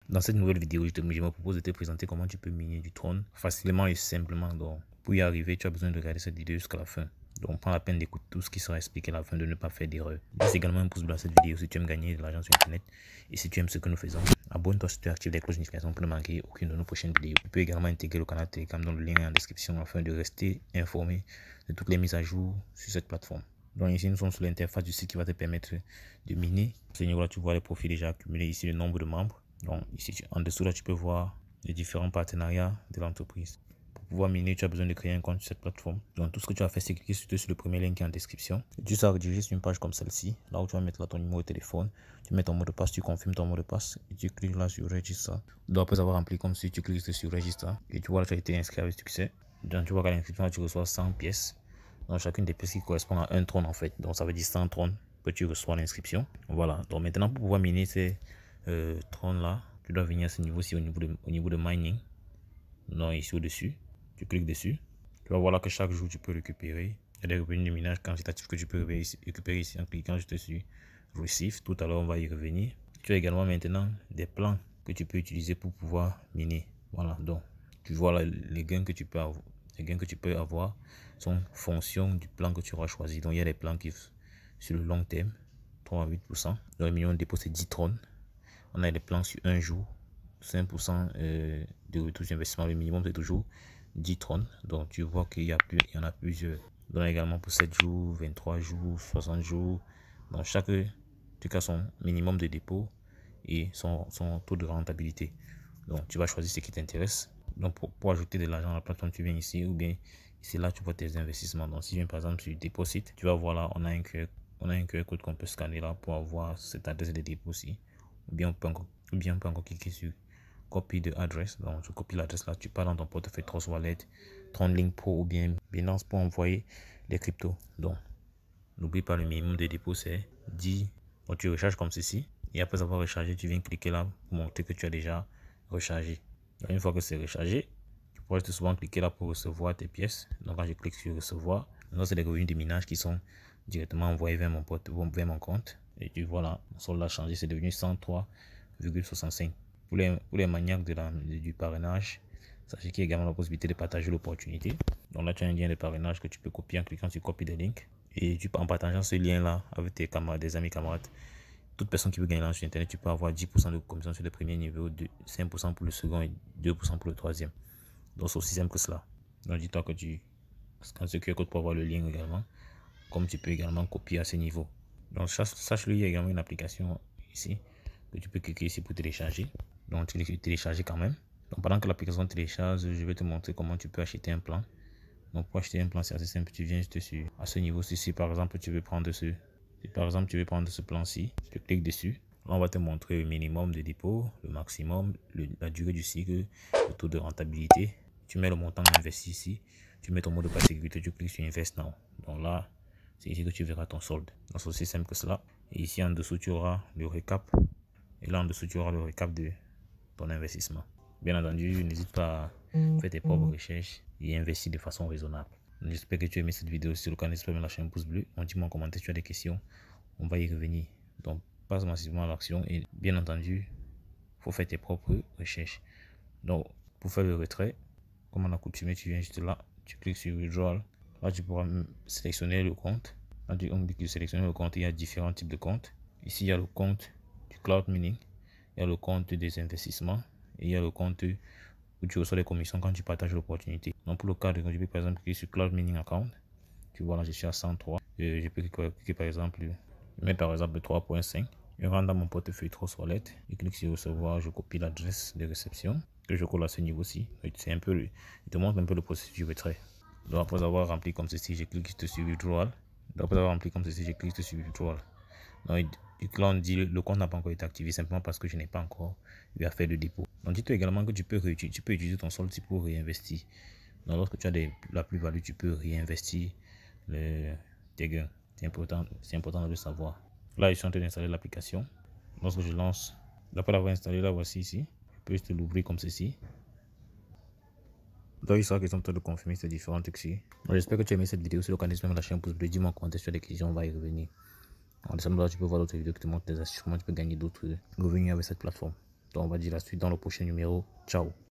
Dans cette nouvelle vidéo, je me propose de te présenter comment tu peux miner du Tron facilement et simplement. Donc, pour y arriver, tu as besoin de regarder cette vidéo jusqu'à la fin. Donc, prends la peine d'écouter tout ce qui sera expliqué à la fin, de ne pas faire d'erreur. Laisse également un pouce bleu à cette vidéo si tu aimes gagner de l'argent sur Internet. Et si tu aimes ce que nous faisons, abonne-toi si tu actives les cloches de notification pour ne manquer aucune de nos prochaines vidéos. Tu peux également intégrer le canal Telegram dont le lien est en description afin de rester informé de toutes les mises à jour sur cette plateforme. Donc ici, nous sommes sur l'interface du site qui va te permettre de miner. À ce niveau-là, tu vois les profils déjà accumulés, ici le nombre de membres. Donc ici, en dessous, là, tu peux voir les différents partenariats de l'entreprise. Pour pouvoir miner, tu as besoin de créer un compte sur cette plateforme. Donc tout ce que tu as fait, c'est cliquer sur le premier lien qui est en description. Tu seras redirigé sur une page comme celle-ci, là où tu vas mettre là ton numéro de téléphone. Tu mets ton mot de passe, tu confirmes ton mot de passe et tu cliques là sur Register. Donc après avoir rempli comme si tu cliques sur Register et tu vois là, tu as été inscrit avec succès. Donc tu vois qu'à l'inscription, tu reçois 100 pièces. Donc chacune des pièces qui correspond à un trône en fait. Donc ça veut dire 100 trônes que tu reçois l'inscription. Voilà. Donc maintenant pour pouvoir miner ces trônes là, tu dois venir à ce niveau-ci au niveau de mining. Donc ici au-dessus, tu cliques dessus. Tu vas voir là que chaque jour tu peux récupérer. Il y a des revenus de minage quantitatifs que tu peux récupérer ici en cliquant juste sur Receive. Tout à l'heure on va y revenir. Tu as également maintenant des plans que tu peux utiliser pour pouvoir miner. Voilà. Donc tu vois là les gains que tu peux avoir. Les gains que tu peux avoir sont fonction du plan que tu auras choisi. Donc il y a des plans qui sur le long terme, 3 à 8%. Donc le minimum de dépôt c'est 10 trônes. On a des plans sur un jour, 5% de retour sur investissement. Le minimum c'est toujours 10 trônes. Donc tu vois qu'il y en a plusieurs. Donc également pour 7 jours, 23 jours, 60 jours. Donc chaque truc a son minimum de dépôt et son taux de rentabilité. Donc tu vas choisir ce qui t'intéresse. Donc pour ajouter de l'argent à la plateforme, tu viens ici ou bien ici là tu vois tes investissements. Donc si je viens par exemple sur Deposit, tu vas voir là on a un QR code qu'on peut scanner là pour avoir cette adresse de dépôt aussi. Ou bien on peut encore cliquer sur copie de adresse. Donc tu copies l'adresse là, tu pars dans ton portefeuille Trust Wallet, TronLink Pro ou bien Binance pour envoyer les cryptos. Donc n'oublie pas, le minimum de dépôt c'est 10. Donc tu recharges comme ceci et après avoir rechargé, tu viens cliquer là pour montrer que tu as déjà rechargé. Donc, une fois que c'est rechargé, tu pourras tout souvent cliquer là pour recevoir tes pièces. Donc quand je clique sur recevoir, là c'est les revenus de minage qui sont directement envoyés vers mon compte. Et tu vois là, mon solde a changé, c'est devenu 103,65. Pour les maniaques du parrainage, sachez qu'il y a également la possibilité de partager l'opportunité. Donc là tu as un lien de parrainage que tu peux copier en cliquant sur copie des links. Et en partageant ce lien là avec tes camarades, des amis camarades, toute personne qui veut gagner sur Internet, tu peux avoir 10% de commission sur le premier niveau, 5% pour le second et 2% pour le troisième. Donc c'est aussi simple que cela. Donc dis-toi que tu scannes ce QR code pour avoir le lien également, comme tu peux également copier à ce niveau. Donc sache-le, il y a également une application ici que tu peux cliquer ici pour télécharger. Donc tu cliques sur télécharger quand même. Donc pendant que l'application télécharge, je vais te montrer comment tu peux acheter un plan. Donc pour acheter un plan, c'est assez simple. Tu viens juste à ce niveau-ci. Si par exemple tu veux prendre ce plan-ci, tu cliques dessus. Là, on va te montrer le minimum de dépôt, le maximum, la durée du cycle, le taux de rentabilité. Tu mets le montant investi ici. Tu mets ton mot de passe sécurité, tu cliques sur Invest Now. Donc là, c'est ici que tu verras ton solde. Donc c'est aussi simple que cela. Et ici en dessous, tu auras le récap. Et là en dessous, tu auras le récap de ton investissement. Bien entendu, n'hésite pas à faire tes propres recherches et investir de façon raisonnable. J'espère que tu as aimé cette vidéo. Si c'est le cas, n'hésite pas à me lâcher un pouce bleu. Dis-moi en commentaire si tu as des questions. On va y revenir. Donc, passe massivement à l'action. Et bien entendu, il faut faire tes propres recherches. Donc, pour faire le retrait, comme on a coutumé, tu viens juste là. Tu cliques sur Withdrawal. Là, tu pourras sélectionner le compte. Là, on dit que sélectionner le compte, il y a différents types de comptes. Ici, il y a le compte du cloud mining. Il y a le compte des investissements. Et il y a le compte où tu reçois les commissions quand tu partages l'opportunité. Donc pour le cas de, je peux par exemple cliquer sur Cloud Mining Account. Tu vois là, je suis à 103. Je peux cliquer par exemple, je mets par exemple 3.5. Je rentre dans mon portefeuille Trust Wallet. Je clique sur recevoir, je copie l'adresse de réception que je colle à ce niveau-ci. C'est un peu, je te montre un peu le processus du retrait. Donc après avoir rempli comme ceci, je clique sur Withdrawal. Donc après avoir rempli comme ceci, je clique sur Withdrawal. Donc là on dit le compte n'a pas encore été activé simplement parce que je n'ai pas encore eu à faire le dépôt. Donc dis-toi également que tu peux utiliser ton solde pour réinvestir. Donc lorsque tu as la plus-value, tu peux réinvestir tes gains. C'est important de le savoir. Là, je suis en train d'installer l'application. Lorsque je lance, après l'avoir installé, là voici ici. Je peux juste l'ouvrir comme ceci. Donc il sera question de confirmer ces différents trucs ici. J'espère que tu as aimé cette vidéo. Si le cas, n'hésite pas à lâcher un pouce bleu. Dis-moi en commentaire si tu as des questions, on va y revenir. En descendant là, tu peux voir d'autres vidéos qui te montrent des astuces, comment tu peux gagner d'autres revenus avec cette plateforme. Donc on va dire la suite dans le prochain numéro. Ciao.